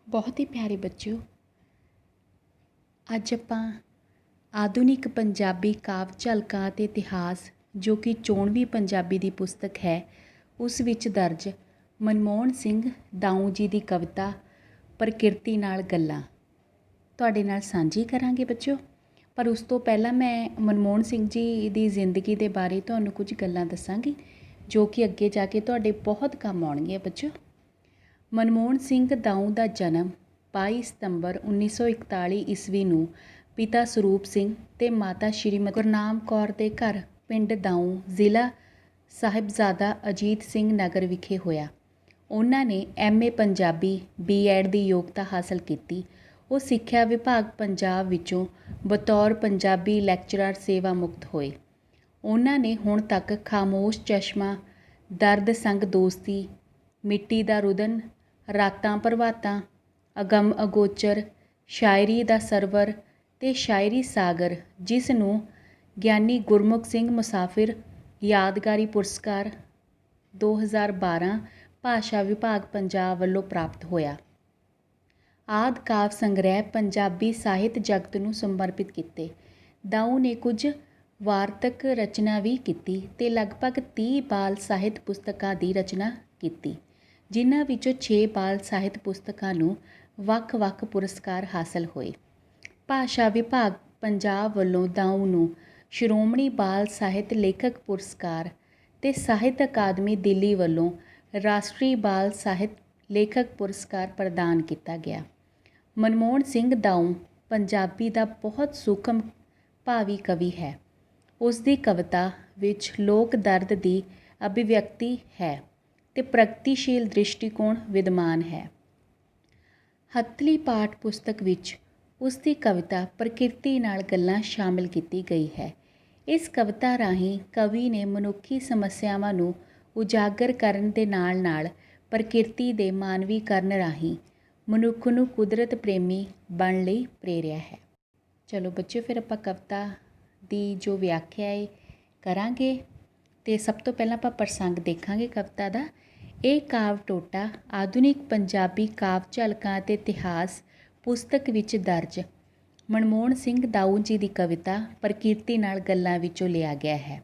बहुत ही प्यारे बच्चों, ਅੱਜ ਆਪਾਂ ਆਧੁਨਿਕ ਪੰਜਾਬੀ ਕਾਵਿ ਝਲਕਾਂ ਅਤੇ ਇਤਿਹਾਸ ਜੋ ਕਿ 94ਵੀਂ ਪੰਜਾਬੀ ਦੀ ਪੁਸਤਕ ਹੈ ਉਸ ਵਿੱਚ ਦਰਜ ਮਨਮੋਹਨ ਸਿੰਘ ਦਾਊ ਜੀ ਦੀ ਕਵਿਤਾ ਪ੍ਰਕਿਰਤੀ ਨਾਲ ਗੱਲਾਂ ਤੁਹਾਡੇ ਨਾਲ ਸਾਂਝੀ ਕਰਾਂਗੇ ਬੱਚਿਓ। ਪਰ ਉਸ ਤੋਂ ਪਹਿਲਾਂ ਮੈਂ ਮਨਮੋਹਨ ਸਿੰਘ ਜੀ ਦੀ ਜ਼ਿੰਦਗੀ ਦੇ ਬਾਰੇ ਤੁਹਾਨੂੰ ਕੁਝ ਗੱਲਾਂ ਦੱਸਾਂਗੀ ਜੋ ਕਿ ਅੱਗੇ ਜਾ ਕੇ ਤੁਹਾਡੇ ਬਹੁਤ ਕੰਮ ਆਉਣਗੀਆਂ ਬੱਚਿਓ। ਮਨਮੋਹਨ ਸਿੰਘ ਦਾਊ ਦਾ ਜਨਮ 22 ਸਤੰਬਰ 1941 ਈਸਵੀ ਨੂੰ ਪਿਤਾ ਸਰੂਪ ਸਿੰਘ ਅਤੇ ਮਾਤਾ ਸ਼੍ਰੀਮਤੀ ਗੁਰਨਾਮ ਕੌਰ ਦੇ ਘਰ ਪਿੰਡ ਦਾਊ ਜ਼ਿਲ੍ਹਾ ਸਾਹਿਬਜ਼ਾਦਾ ਅਜੀਤ ਸਿੰਘ ਨਗਰ ਵਿਖੇ ਹੋਇਆ। ਉਹਨਾਂ ਨੇ MA ਪੰਜਾਬੀ B.Ed ਦੀ ਯੋਗਤਾ ਹਾਸਲ ਕੀਤੀ। ਉਹ ਸਿੱਖਿਆ ਵਿਭਾਗ ਪੰਜਾਬ ਵਿੱਚੋਂ ਬਤੌਰ ਪੰਜਾਬੀ ਲੈਕਚਰਰ ਸੇਵਾ ਮੁਕਤ ਹੋਏ। ਉਹਨਾਂ ਨੇ ਹੁਣ ਤੱਕ ਖਾਮੋਸ਼ ਚਸ਼ਮਾ, ਦਰਦ ਸੰਗ ਦੋਸਤੀ, ਮਿੱਟੀ ਦਾ ਰੁਦਨ, ਰਾਤਾਂ ਪ੍ਰਭਾਤਾਂ, ਅਗਮ ਅਗੋਚਰ, ਸ਼ਾਇਰੀ ਦਾ ਸਰਵਰ ਅਤੇ ਸ਼ਾਇਰੀ ਸਾਗਰ ਜਿਸ ਨੂੰ ਗਿਆਨੀ ਗੁਰਮੁਖ ਸਿੰਘ ਮੁਸਾਫਿਰ ਯਾਦਗਾਰੀ ਪੁਰਸਕਾਰ 2012 ਭਾਸ਼ਾ ਵਿਭਾਗ ਪੰਜਾਬ ਵੱਲੋਂ ਪ੍ਰਾਪਤ ਹੋਇਆ। ਆਦਿ ਕਾਵਿ ਸੰਗ੍ਰਹਿ ਪੰਜਾਬੀ ਸਾਹਿਤ ਜਗਤ ਨੂੰ ਸਮਰਪਿਤ ਕੀਤੇ। ਦਾਊ ਨੇ ਕੁਝ ਵਾਰਤਕ ਰਚਨਾ ਵੀ ਕੀਤੀ ਅਤੇ ਲਗਭਗ 30 ਬਾਲ ਸਾਹਿਤ ਪੁਸਤਕਾਂ ਦੀ ਰਚਨਾ ਕੀਤੀ, ਜਿਨ੍ਹਾਂ ਵਿੱਚੋਂ 6 ਬਾਲ ਸਾਹਿਤ ਪੁਸਤਕਾਂ ਨੂੰ ਵੱਖ-ਵੱਖ ਪੁਰਸਕਾਰ ਹਾਸਲ ਹੋਏ। ਭਾਸ਼ਾ ਵਿਭਾਗ ਪੰਜਾਬ ਵੱਲੋਂ ਦਾਊ ਨੂੰ ਸ਼੍ਰੋਮਣੀ ਬਾਲ ਸਾਹਿਤ ਲੇਖਕ ਪੁਰਸਕਾਰ ਅਤੇ ਸਾਹਿਤ ਅਕਾਦਮੀ ਦਿੱਲੀ ਵੱਲੋਂ ਰਾਸ਼ਟਰੀ ਬਾਲ ਸਾਹਿਤ ਲੇਖਕ ਪੁਰਸਕਾਰ ਪ੍ਰਦਾਨ ਕੀਤਾ ਗਿਆ। ਮਨਮੋਹਨ ਸਿੰਘ ਦਾਊ ਪੰਜਾਬੀ ਦਾ ਬਹੁਤ ਸੂਖਮ ਭਾਵੀ ਕਵੀ ਹੈ। ਉਸ ਦੀ ਕਵਿਤਾ ਵਿੱਚ ਲੋਕ ਦਰਦ ਦੀ ਅਭਿਵਿਅਕਤੀ ਹੈ ਅਤੇ ਪ੍ਰਗਤੀਸ਼ੀਲ ਦ੍ਰਿਸ਼ਟੀਕੋਣ ਵਿਦਮਾਨ ਹੈ। ਹੱਥਲੀ ਪਾਠ ਪੁਸਤਕ ਵਿੱਚ ਉਸ ਦੀ ਕਵਿਤਾ ਪ੍ਰਕਿਰਤੀ ਨਾਲ ਗੱਲਾਂ ਸ਼ਾਮਿਲ ਕੀਤੀ ਗਈ ਹੈ। ਇਸ ਕਵਿਤਾ ਰਾਹੀਂ ਕਵੀ ਨੇ ਮਨੁੱਖੀ ਸਮੱਸਿਆਵਾਂ ਨੂੰ ਉਜਾਗਰ ਕਰਨ ਦੇ ਨਾਲ ਨਾਲ ਪ੍ਰਕਿਰਤੀ ਦੇ ਮਾਨਵੀਕਰਨ ਰਾਹੀਂ ਮਨੁੱਖ ਨੂੰ ਕੁਦਰਤ ਪ੍ਰੇਮੀ ਬਣਨ ਲਈ ਪ੍ਰੇਰਿਆ ਹੈ। ਚਲੋ ਬੱਚਿਓ, ਫਿਰ ਆਪਾਂ ਕਵਿਤਾ ਦੀ ਜੋ ਵਿਆਖਿਆ ਹੈ ਕਰਾਂਗੇ ਅਤੇ ਸਭ ਤੋਂ ਪਹਿਲਾਂ ਆਪਾਂ ਪ੍ਰਸੰਗ ਦੇਖਾਂਗੇ ਕਵਿਤਾ ਦਾ। ਇਹ ਕਾਵਿ ਟੋਟਾ ਆਧੁਨਿਕ ਪੰਜਾਬੀ ਕਾਵਿ ਝਲਕਾਂ ਅਤੇ ਇਤਿਹਾਸ ਪੁਸਤਕ ਵਿੱਚ ਦਰਜ ਮਨਮੋਹਨ ਸਿੰਘ ਦਾਊ ਜੀ ਦੀ ਕਵਿਤਾ ਪ੍ਰਕਿਰਤੀ ਨਾਲ ਗੱਲਾਂ ਵਿੱਚੋਂ ਲਿਆ ਗਿਆ ਹੈ।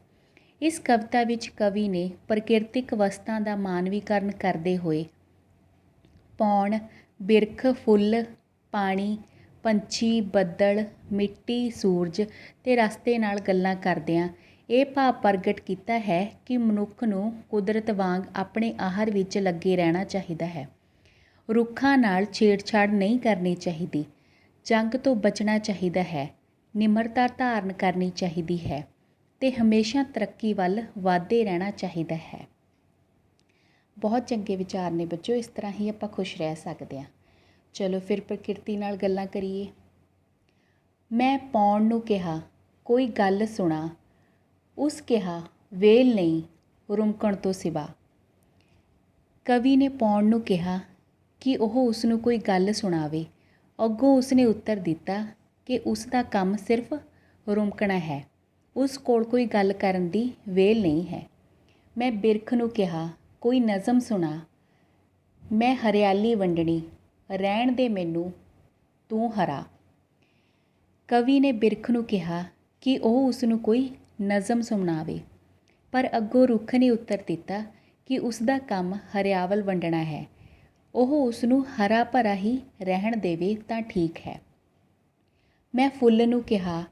ਇਸ ਕਵਿਤਾ ਵਿੱਚ ਕਵੀ ਨੇ ਪ੍ਰਕਿਰਤਿਕ ਵਸਤਾਂ ਦਾ ਮਾਨਵੀਕਰਨ ਕਰਦੇ ਹੋਏ ਪੌਣ, ਬਿਰਖ, ਫੁੱਲ, ਪਾਣੀ, ਪੰਛੀ, ਬੱਦਲ, ਮਿੱਟੀ, ਸੂਰਜ ਅਤੇ ਰਸਤੇ ਨਾਲ ਗੱਲਾਂ ਕਰਦਿਆਂ ਇਹ ਭਾਵ ਪ੍ਰਗਟ ਕੀਤਾ ਹੈ ਕਿ ਮਨੁੱਖ ਨੂੰ ਕੁਦਰਤ ਵਾਂਗ ਆਪਣੇ ਆਹਾਰ ਵਿੱਚ ਲੱਗੇ ਰਹਿਣਾ ਚਾਹੀਦਾ ਹੈ। ਰੁੱਖਾਂ ਨਾਲ ਛੇੜਛਾੜ ਨਹੀਂ ਕਰਨੀ ਚਾਹੀਦੀ, ਜੰਗ ਤੋਂ ਬਚਣਾ ਚਾਹੀਦਾ ਹੈ, ਨਿਮਰਤਾ ਧਾਰਨ ਕਰਨੀ ਚਾਹੀਦੀ ਹੈ ਅਤੇ ਹਮੇਸ਼ਾ ਤਰੱਕੀ ਵੱਲ ਵਧਦੇ ਰਹਿਣਾ ਚਾਹੀਦਾ ਹੈ। ਬਹੁਤ ਚੰਗੇ ਵਿਚਾਰ ਨੇ ਬੱਚੋ, ਇਸ ਤਰ੍ਹਾਂ ਹੀ ਆਪਾਂ ਖੁਸ਼ ਰਹਿ ਸਕਦੇ ਹਾਂ। ਚਲੋ ਫਿਰ ਪ੍ਰਕਿਰਤੀ ਨਾਲ ਗੱਲਾਂ ਕਰੀਏ। ਮੈਂ ਪੌਣ ਨੂੰ ਕਿਹਾ ਕੋਈ ਗੱਲ ਸੁਣਾ, ਉਸ ਕਿਹਾ ਵੇਲ ਨਹੀਂ ਰੁਮਕਣ ਤੋਂ ਸਿਵਾ। ਕਵੀ ਨੇ ਪੌਣ ਨੂੰ ਕਿਹਾ ਕਿ ਉਹ ਉਸ ਨੂੰ ਕੋਈ ਗੱਲ ਸੁਣਾਵੇ। ਅੱਗੋਂ ਉਸਨੇ ਉੱਤਰ ਦਿੱਤਾ ਕਿ ਉਸ ਦਾ ਕੰਮ ਸਿਰਫ ਰੁਮਕਣਾ ਹੈ, ਉਸ ਕੋਲ ਕੋਈ ਗੱਲ ਕਰਨ ਦੀ ਵੇਲ ਨਹੀਂ ਹੈ। ਮੈਂ ਬਿਰਖ ਨੂੰ ਕਿਹਾ ਕੋਈ ਨਜ਼ਮ ਸੁਣਾ, ਮੈਂ ਹਰਿਆਲੀ ਵੰਡਣੀ, ਰਹਿਣ ਦੇ ਮੈਨੂੰ ਤੂੰ ਹਰਾ। ਕਵੀ ਨੇ ਬਿਰਖ ਨੂੰ ਕਿਹਾ ਕਿ ਉਹ ਉਸ ਨੂੰ ਕੋਈ ਨਜ਼ਮ ਸੁਣਾਵੇ, ਪਰ ਅੱਗੋਂ ਰੁੱਖ ਨੇ ਉੱਤਰ ਦਿੱਤਾ ਕਿ ਉਸ ਦਾ ਕੰਮ ਹਰਿਆਵਲ ਵੰਡਣਾ ਹੈ, ਉਹ ਉਸ ਨੂੰ ਹਰਾ ਭਰਾ ਹੀ ਰਹਿਣ ਦੇਵੇ ਤਾਂ ਠੀਕ ਹੈ। ਮੈਂ ਫੁੱਲ ਨੂੰ ਕਿਹਾ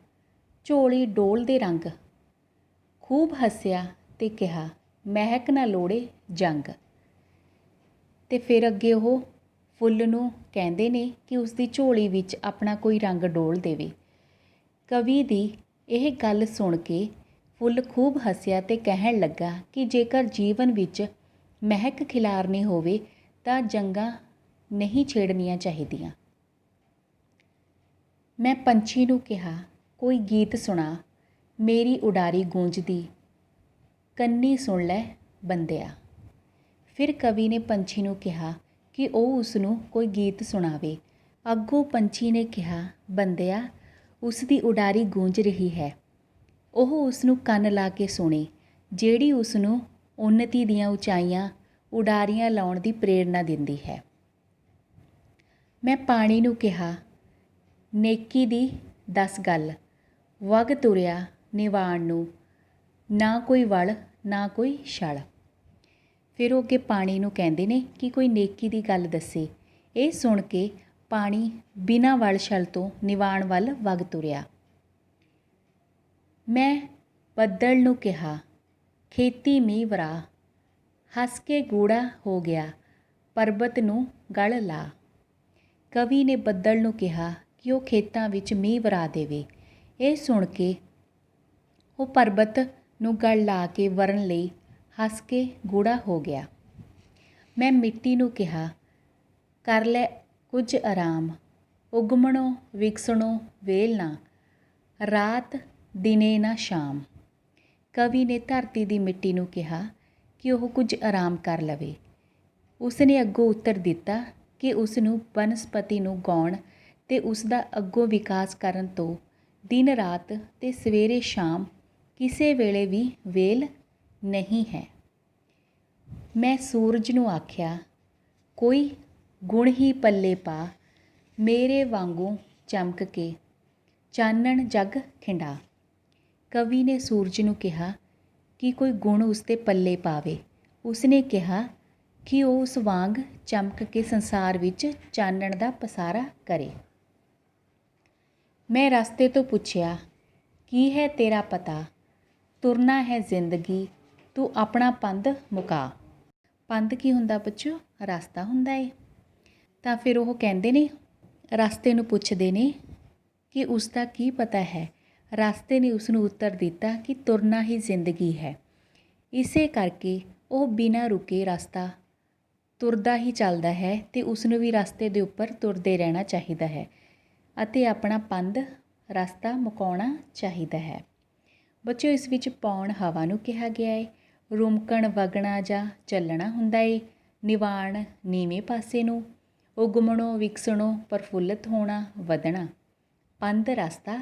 ਝੋਲੀ ਡੋਲ ਦੇ ਰੰਗ, ਖੂਬ ਹੱਸਿਆ ਅਤੇ ਕਿਹਾ ਮਹਿਕ ਨਾ ਲੋੜੇ ਜੰਗ। ਅਤੇ ਫਿਰ ਅੱਗੇ ਉਹ ਫੁੱਲ ਨੂੰ ਕਹਿੰਦੇ ਨੇ ਕਿ ਉਸ ਦੀ ਝੋਲੀ ਵਿੱਚ ਆਪਣਾ ਕੋਈ ਰੰਗ ਡੋਲ ਦੇਵੇ। ਕਵੀ ਦੀ ਇਹ ਗੱਲ ਸੁਣ ਕੇ ਫੁੱਲ ਖੂਬ ਹੱਸਿਆ ਅਤੇ ਕਹਿਣ ਲੱਗਾ ਕਿ ਜੇਕਰ ਜੀਵਨ ਵਿੱਚ ਮਹਿਕ ਖਿਲਾਰਨੀ ਹੋਵੇ ਤਾਂ ਜੰਗਾਂ ਨਹੀਂ ਛੇੜਨੀਆਂ ਚਾਹੀਦੀਆਂ। ਮੈਂ ਪੰਛੀ ਨੂੰ ਕਿਹਾ ਕੋਈ ਗੀਤ ਸੁਣਾ, ਮੇਰੀ ਉਡਾਰੀ ਗੂੰਜਦੀ, ਕੰਨੀ ਸੁਣ ਲੈ ਬੰਦਿਆ। ਫਿਰ ਕਵੀ ਨੇ ਪੰਛੀ ਨੂੰ ਕਿਹਾ ਕਿ ਉਹ ਉਸ ਨੂੰ ਕੋਈ ਗੀਤ ਸੁਣਾਵੇ। ਅੱਗੋਂ ਪੰਛੀ ਨੇ ਕਿਹਾ ਬੰਦਿਆ, ਉਸ ਦੀ ਉਡਾਰੀ ਗੂੰਜ ਰਹੀ ਹੈ, ਉਹ ਉਸ ਨੂੰ ਕੰਨ ਲਾ ਕੇ ਸੁਣੇ, ਜਿਹੜੀ ਉਸ ਨੂੰ ਉੱਨਤੀ ਦੀਆਂ ਉਚਾਈਆਂ ਉਡਾਰੀਆਂ ਲਾਉਣ ਦੀ ਪ੍ਰੇਰਨਾ ਦਿੰਦੀ ਹੈ। ਮੈਂ ਪਾਣੀ ਨੂੰ ਕਿਹਾ, ਨੇਕੀ ਦੀ ਦੱਸ ਗੱਲ, ਵਗ ਤੁਰਿਆ ਨਿਵਾਣ ਨੂੰ, ਨਾ ਕੋਈ ਵਲ ਨਾ ਕੋਈ ਛਲ। ਫਿਰ ਉਹ ਅੱਗੇ ਪਾਣੀ ਨੂੰ ਕਹਿੰਦੇ ਨੇ ਕਿ ਕੋਈ ਨੇਕੀ ਦੀ ਗੱਲ ਦੱਸੇ। ਇਹ ਸੁਣ ਕੇ ਪਾਣੀ ਬਿਨਾਂ ਵਲ ਛਲ ਤੋਂ ਨਿਵਾਣ ਵੱਲ ਵਗ ਤੁਰਿਆ। ਮੈਂ ਬੱਦਲ ਨੂੰ ਕਿਹਾ, ਖੇਤੀ ਮੀਂਹ ਵਰਾ, ਹੱਸ ਕੇ ਗੂੜਾ ਹੋ ਗਿਆ, ਪਰਬਤ ਨੂੰ ਗਲ ਲਾ। ਕਵੀ ਨੇ ਬੱਦਲ ਨੂੰ ਕਿਹਾ ਕਿ ਉਹ ਖੇਤਾਂ ਵਿੱਚ ਮੀਂਹ ਵਰਾ ਦੇਵੇ। ਇਹ ਸੁਣ ਕੇ ਉਹ ਪਰਬਤ ਨੂੰ ਗਲ ਲਾ ਕੇ ਵਰਨ ਲਈ ਹੱਸ ਕੇ ਗੂੜਾ ਹੋ ਗਿਆ। ਮੈਂ ਮਿੱਟੀ ਨੂੰ ਕਿਹਾ, ਕਰ ਲੈ ਕੁਝ ਆਰਾਮ, ਉਗਮਣੋਂ ਵਿਕਸਣੋਂ ਵੇਲ ਨਾ, ਰਾਤ ਦਿਨੇ ਨਾ ਸ਼ਾਮ। ਕਵੀ ਨੇ ਧਰਤੀ ਦੀ ਮਿੱਟੀ ਨੂੰ ਕਿਹਾ ਕਿ ਉਹ ਕੁਝ ਆਰਾਮ ਕਰ ਲਵੇ। ਉਸ ਨੇ ਅੱਗੋਂ ਉੱਤਰ ਦਿੱਤਾ ਕਿ ਉਸ ਨੂੰ ਬਨਸਪਤੀ ਨੂੰ ਉਗਾਉਣ ਅਤੇ ਉਸ ਦਾ ਅੱਗੋਂ ਵਿਕਾਸ ਕਰਨ ਤੋਂ ਦਿਨ ਰਾਤ ਅਤੇ ਸਵੇਰੇ ਸ਼ਾਮ ਕਿਸੇ ਵੇਲੇ ਵੀ ਵੇਲ ਨਹੀਂ ਹੈ। ਮੈਂ ਸੂਰਜ ਨੂੰ ਆਖਿਆ, ਕੋਈ ਗੁਣ ਹੀ ਪੱਲੇ ਪਾ, ਮੇਰੇ ਵਾਂਗੂ ਚਮਕ ਕੇ ਚਾਨਣ ਜਗ ਖਿੰਡਾ। ਕਵੀ ਨੇ ਸੂਰਜ ਨੂੰ ਕਿਹਾ ਕਿ ਕੋਈ ਗੁਣ ਉਸ ਦੇ ਪੱਲੇ ਪਾਵੇ। ਉਸ ਨੇ ਕਿਹਾ ਕਿ ਉਹ ਉਸ ਵਾਂਗ ਚਮਕ ਕੇ ਸੰਸਾਰ ਵਿੱਚ ਚਾਨਣ ਦਾ ਪਸਾਰਾ ਕਰੇ। ਮੈਂ ਰਸਤੇ ਤੋਂ ਪੁੱਛਿਆ, ਕੀ ਹੈ ਤੇਰਾ ਪਤਾ, ਤੁਰਨਾ ਹੈ ਜ਼ਿੰਦਗੀ, ਤੂੰ ਆਪਣਾ ਪੰਧ ਮੁਕਾ। ਪੰਧ ਕੀ ਹੁੰਦਾ ਬੱਚਿਓ? ਰਸਤਾ ਹੁੰਦਾ ਏ। ਤਾਂ ਫਿਰ ਉਹ ਕਹਿੰਦੇ ਨੇ, ਰਸਤੇ ਨੂੰ ਪੁੱਛਦੇ ਨੇ ਕਿ ਉਸ ਦਾ ਕੀ ਪਤਾ ਹੈ। ਰਸਤੇ ਨੇ ਉਸ ਨੂੰ ਉੱਤਰ ਦਿੱਤਾ ਕਿ ਤੁਰਨਾ ਹੀ ਜ਼ਿੰਦਗੀ ਹੈ। ਇਸੇ ਕਰਕੇ ਉਹ ਬਿਨਾਂ ਰੁਕੇ ਰਸਤਾ ਤੁਰਦਾ ਹੀ ਚੱਲਦਾ ਹੈ ਅਤੇ ਉਸ ਨੂੰ ਵੀ ਰਸਤੇ ਦੇ ਉੱਪਰ ਤੁਰਦੇ ਰਹਿਣਾ ਚਾਹੀਦਾ ਹੈ ਅਤੇ ਆਪਣਾ ਪੰਧ ਰਸਤਾ ਮੁਕਾਉਣਾ ਚਾਹੀਦਾ ਹੈ। ਬੱਚਿਓ, ਇਸ ਵਿੱਚ ਪੌਣ ਹਵਾ ਨੂੰ ਕਿਹਾ ਗਿਆ ਹੈ। ਰੁਮਕਣ ਵਗਣਾ ਜਾਂ ਚੱਲਣਾ ਹੁੰਦਾ ਏ। ਨਿਵਾਣ ਨੀਵੇਂ ਪਾਸੇ ਨੂੰ, ਉਗਮਣੋਂ ਵਿਕਸਣੋਂ ਪ੍ਰਫੁੱਲਤ ਹੋਣਾ ਵਧਣਾ, ਪੰਧ ਰਸਤਾ।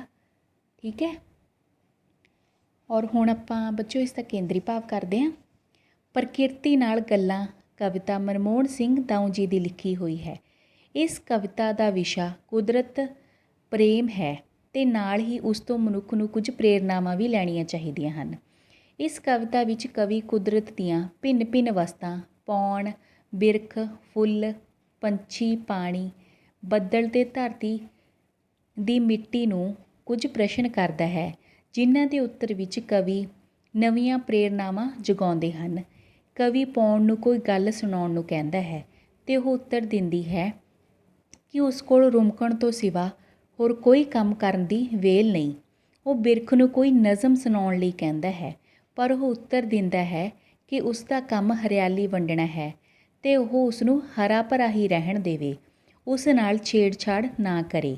ਠੀਕ ਹੈ। ਔਰ ਹੁਣ ਆਪਾਂ ਬੱਚਿਓ ਇਸ ਦਾ ਕੇਂਦਰੀ ਭਾਵ ਕਰਦੇ ਹਾਂ। ਪ੍ਰਕਿਰਤੀ ਨਾਲ ਗੱਲਾਂ ਕਵਿਤਾ ਮਨਮੋਹਨ ਸਿੰਘ ਦਾਊ ਜੀ ਦੀ ਲਿਖੀ ਹੋਈ ਹੈ। ਇਸ ਕਵਿਤਾ ਦਾ ਵਿਸ਼ਾ ਕੁਦਰਤ ਪ੍ਰੇਮ ਹੈ ਅਤੇ ਨਾਲ ਹੀ ਉਸ ਤੋਂ ਮਨੁੱਖ ਨੂੰ ਕੁਝ ਪ੍ਰੇਰਨਾਵਾਂ ਵੀ ਲੈਣੀਆਂ ਚਾਹੀਦੀਆਂ ਹਨ। ਇਸ ਕਵਿਤਾ ਵਿੱਚ ਕਵੀ ਕੁਦਰਤ ਦੀਆਂ ਭਿੰਨ ਭਿੰਨ ਵਸਤਾਂ, ਪੌਣ, ਬਿਰਖ, ਫੁੱਲ, ਪੰਛੀ, ਪਾਣੀ, ਬੱਦਲ ਅਤੇ ਧਰਤੀ ਦੀ ਮਿੱਟੀ ਨੂੰ ਕੁਝ ਪ੍ਰਸ਼ਨ ਕਰਦਾ ਹੈ, ਜਿਨ੍ਹਾਂ ਦੇ ਉੱਤਰ ਵਿੱਚ ਕਵੀ ਨਵੀਆਂ ਪ੍ਰੇਰਨਾਵਾਂ ਜਗਾਉਂਦੇ ਹਨ। ਕਵੀ ਪੌਣ ਨੂੰ ਕੋਈ ਗੱਲ ਸੁਣਾਉਣ ਨੂੰ ਕਹਿੰਦਾ ਹੈ ਅਤੇ ਉਹ ਉੱਤਰ ਦਿੰਦੀ ਹੈ ਕਿ ਉਸ ਕੋਲ ਰੁਮਕਣ ਤੋਂ ਸਿਵਾ ਹੋਰ ਕੋਈ ਕੰਮ ਕਰਨ ਦੀ ਵੇਲ ਨਹੀਂ। ਉਹ ਬਿਰਖ ਨੂੰ ਕੋਈ ਨਜ਼ਮ ਸੁਣਾਉਣ ਲਈ ਕਹਿੰਦਾ ਹੈ, ਪਰ ਉਹ ਉੱਤਰ ਦਿੰਦਾ ਹੈ ਕਿ ਉਸ ਦਾ ਕੰਮ ਹਰਿਆਲੀ ਵੰਡਣਾ ਹੈ ਅਤੇ ਉਹ ਉਸ ਨੂੰ ਹਰਾ ਭਰਾ ਹੀ ਰਹਿਣ ਦੇਵੇ, ਉਸ ਨਾਲ ਛੇੜਛਾੜ ਨਾ ਕਰੇ।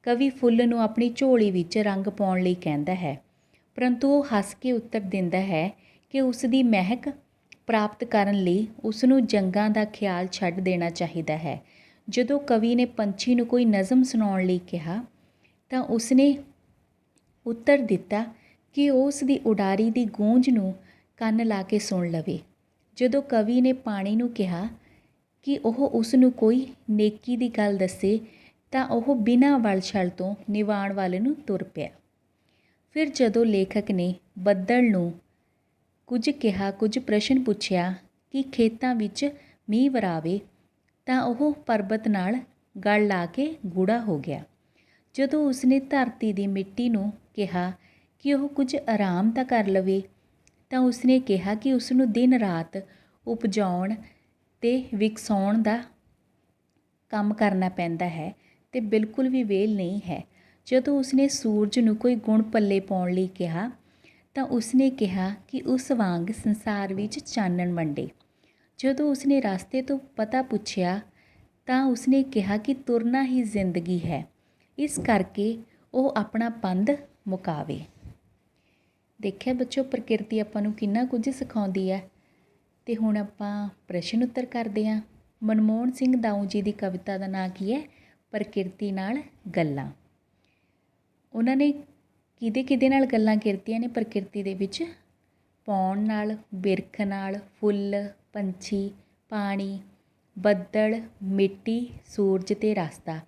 ਕਵੀ ਫੁੱਲ ਨੂੰ ਆਪਣੀ ਝੋਲੀ ਵਿੱਚ ਰੰਗ ਪਾਉਣ ਲਈ ਕਹਿੰਦਾ ਹੈ, ਪਰੰਤੂ ਉਹ ਹੱਸ ਕੇ ਉੱਤਰ ਦਿੰਦਾ ਹੈ ਕਿ ਉਸ ਦੀ ਮਹਿਕ ਪ੍ਰਾਪਤ ਕਰਨ ਲਈ ਉਸ ਨੂੰ ਜੰਗਾਂ ਦਾ ਖਿਆਲ ਛੱਡ ਦੇਣਾ ਚਾਹੀਦਾ ਹੈ। ਜਦੋਂ ਕਵੀ ਨੇ ਪੰਛੀ ਨੂੰ ਕੋਈ ਨਜ਼ਮ ਸੁਣਾਉਣ ਲਈ ਕਿਹਾ ਤਾਂ ਉਸਨੇ ਉੱਤਰ ਦਿੱਤਾ ਕਿ ਉਹ ਉਸ ਦੀ ਉਡਾਰੀ ਦੀ ਗੂੰਜ ਨੂੰ ਕੰਨ ਲਾ ਕੇ ਸੁਣ ਲਵੇ। ਜਦੋਂ ਕਵੀ ਨੇ ਪਾਣੀ ਨੂੰ ਕਿਹਾ ਕਿ ਉਹ ਉਸ ਨੂੰ ਕੋਈ ਨੇਕੀ ਦੀ ਗੱਲ ਦੱਸੇ ਤਾਂ ਉਹ ਬਿਨਾਂ ਵਲ ਛਲ ਤੋਂ ਨਿਵਾਣ ਵੱਲ ਨੂੰ ਤੁਰ ਪਿਆ। ਫਿਰ ਜਦੋਂ ਲੇਖਕ ਨੇ ਬੱਦਲ ਨੂੰ ਕੁਝ ਕਿਹਾ, ਕੁਝ ਪ੍ਰਸ਼ਨ ਪੁੱਛਿਆ ਕਿ ਖੇਤਾਂ ਵਿੱਚ ਮੀਂਹ ਵਰਾਵੇ, ਤਾਂ ਉਹ ਪਰਬਤ ਨਾਲ ਗਲ ਲਾ ਕੇ ਗੂੜਾ ਹੋ ਗਿਆ। ਜਦੋਂ ਉਸਨੇ ਧਰਤੀ ਦੀ ਮਿੱਟੀ ਨੂੰ ਕਿਹਾ ਕਿ ਉਹ ਕੁਝ ਆਰਾਮ ਤਾਂ ਕਰ ਲਵੇ, ਤਾਂ ਉਸਨੇ ਕਿਹਾ ਕਿ ਉਸ ਨੂੰ ਦਿਨ ਰਾਤ ਉਪਜਾਉਣ ਅਤੇ ਵਿਕਸਾਉਣ ਦਾ ਕੰਮ ਕਰਨਾ ਪੈਂਦਾ ਹੈ ਅਤੇ ਬਿਲਕੁਲ ਵੀ ਵਿਹਲ ਨਹੀਂ ਹੈ। ਜਦੋਂ ਉਸਨੇ ਸੂਰਜ ਨੂੰ ਕੋਈ ਗੁਣ ਪੱਲੇ ਪਾਉਣ ਲਈ ਕਿਹਾ ਤਾਂ ਉਸਨੇ ਕਿਹਾ ਕਿ ਉਸ ਵਾਂਗ ਸੰਸਾਰ ਵਿੱਚ ਚਾਨਣ ਵੰਡੇ। ਜਦੋਂ ਉਸਨੇ ਰਸਤੇ ਤੋਂ ਪਤਾ ਪੁੱਛਿਆ ਤਾਂ ਉਸਨੇ ਕਿਹਾ ਕਿ ਤੁਰਨਾ ਹੀ ਜ਼ਿੰਦਗੀ ਹੈ, ਇਸ ਕਰਕੇ ਉਹ ਆਪਣਾ ਪੰਧ ਮੁਕਾਵੇ। ਦੇਖਿਆ ਬੱਚੋ, ਪ੍ਰਕਿਰਤੀ ਆਪਾਂ ਨੂੰ ਕਿੰਨਾ ਕੁਝ ਸਿਖਾਉਂਦੀ ਹੈ। ਅਤੇ ਹੁਣ ਆਪਾਂ ਪ੍ਰਸ਼ਨ ਉੱਤਰ ਕਰਦੇ ਹਾਂ। ਮਨਮੋਹਨ ਸਿੰਘ ਦਾਊ ਜੀ ਦੀ ਕਵਿਤਾ ਦਾ ਨਾਂ ਕੀ ਹੈ? ਪ੍ਰਕਿਰਤੀ ਨਾਲ ਗੱਲਾਂ। ਉਹਨਾਂ ਨੇ ਕਿਹਦੇ ਨਾਲ ਗੱਲਾਂ ਕੀਤੀਆਂ ਨੇ ਪ੍ਰਕਿਰਤੀ ਦੇ ਵਿੱਚ? ਪੌਣ ਨਾਲ, ਬਿਰਖ ਨਾਲ, ਫੁੱਲ, ਪੰਛੀ, ਪਾਣੀ, ਬੱਦਲ, ਮਿੱਟੀ, ਸੂਰਜ ਤੇ ਰਸਤਾ।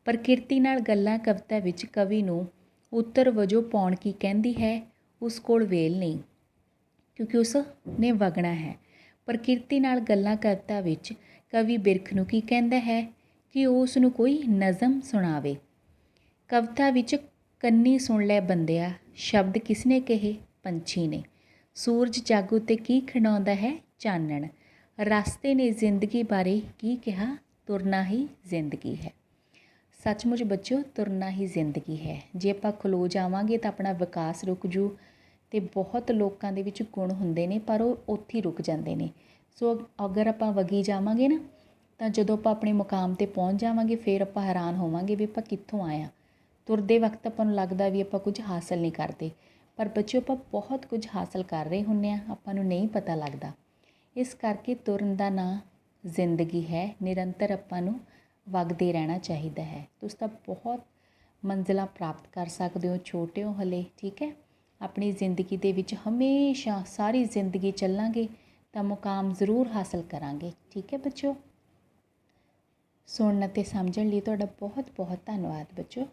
ਪ੍ਰਕਿਰਤੀ ਨਾਲ ਗੱਲਾਂ ਕਵਿਤਾ ਵਿੱਚ ਕਵੀ ਨੂੰ ਉੱਤਰ ਵਜੋਂ ਪਾਉਣ ਕੀ ਕਹਿੰਦੀ ਹੈ? ਉਸ ਕੋਲ ਵੇਲ ਨਹੀਂ, ਕਿਉਂਕਿ ਉਸ ਨੇ ਵਗਣਾ ਹੈ। ਪ੍ਰਕਿਰਤੀ ਨਾਲ ਗੱਲਾਂ ਕਵਿਤਾ ਵਿੱਚ ਕਵੀ ਬਿਰਖ ਨੂੰ ਕੀ ਕਹਿੰਦਾ ਹੈ? ਕਿ ਉਹ ਉਸ ਨੂੰ ਕੋਈ ਨਜ਼ਮ ਸੁਣਾਵੇ। ਕਵਿਤਾ ਵਿੱਚ ਕੰਨੀ ਸੁਣ ਲੈ ਬੰਦਿਆ ਸ਼ਬਦ ਕਿਸ ਨੇ ਕਹੇ? ਪੰਛੀ ਨੇ। ਸੂਰਜ ਜੱਗ ਉੱਤੇ ਕੀ ਖਿੰਡਾਉਂਦਾ ਹੈ? ਚਾਨਣ। ਰਸਤੇ ਨੇ ਜ਼ਿੰਦਗੀ ਬਾਰੇ ਕੀ ਕਿਹਾ? ਤੁਰਨਾ ਹੀ ਜ਼ਿੰਦਗੀ ਹੈ। ਸੱਚਮੁੱਚ ਬੱਚਿਓ, ਤੁਰਨਾ ਹੀ ਜ਼ਿੰਦਗੀ ਹੈ। ਜੇ ਆਪਾਂ ਖਲੋ ਜਾਵਾਂਗੇ ਤਾਂ ਆਪਣਾ ਵਿਕਾਸ ਰੁਕ ਜੂ। ਅਤੇ ਬਹੁਤ ਲੋਕਾਂ ਦੇ ਵਿੱਚ ਗੁਣ ਹੁੰਦੇ ਨੇ ਪਰ ਉਹ ਉੱਥੇ ਹੀ ਰੁਕ ਜਾਂਦੇ ਨੇ। ਸੋ ਅਗਰ ਆਪਾਂ ਵਗੀ ਜਾਵਾਂਗੇ ਨਾ, ਤਾਂ ਜਦੋਂ ਆਪਾਂ ਆਪਣੇ ਮੁਕਾਮ 'ਤੇ ਪਹੁੰਚ ਜਾਵਾਂਗੇ ਫਿਰ ਆਪਾਂ ਹੈਰਾਨ ਹੋਵਾਂਗੇ ਵੀ ਆਪਾਂ ਕਿੱਥੋਂ ਆਏ ਹਾਂ। ਤੁਰਦੇ ਵਕਤ ਆਪਾਂ ਨੂੰ ਲੱਗਦਾ ਵੀ ਆਪਾਂ ਕੁਝ ਹਾਸਲ ਨਹੀਂ ਕਰਦੇ, ਪਰ ਬੱਚਿਓ ਆਪਾਂ ਬਹੁਤ ਕੁਝ ਹਾਸਲ ਕਰ ਰਹੇ ਹੁੰਦੇ ਹਾਂ, ਆਪਾਂ ਨੂੰ ਨਹੀਂ ਪਤਾ ਲੱਗਦਾ। ਇਸ ਕਰਕੇ ਤੁਰਨ ਦਾ ਨਾਂ ਜ਼ਿੰਦਗੀ ਹੈ। ਨਿਰੰਤਰ ਆਪਾਂ ਨੂੰ ਵਗਦੇ ਰਹਿਣਾ ਚਾਹੀਦਾ ਹੈ। ਤੁਸੀਂ ਤਾਂ ਬਹੁਤ ਮੰਜ਼ਿਲਾਂ ਪ੍ਰਾਪਤ ਕਰ ਸਕਦੇ ਹੋ, ਛੋਟੇ ਹੋ ਹਲੇ, ਠੀਕ ਹੈ। ਆਪਣੀ ਜ਼ਿੰਦਗੀ ਦੇ ਵਿੱਚ ਹਮੇਸ਼ਾ ਸਾਰੀ ਜ਼ਿੰਦਗੀ ਚੱਲਾਂਗੇ ਤਾਂ ਮੁਕਾਮ ਜ਼ਰੂਰ ਹਾਸਲ ਕਰਾਂਗੇ, ਠੀਕ ਹੈ ਬੱਚਿਓ। ਸੁਣਨ ਅਤੇ ਸਮਝਣ ਲਈ ਤੁਹਾਡਾ ਬਹੁਤ ਬਹੁਤ ਧੰਨਵਾਦ ਬੱਚਿਓ।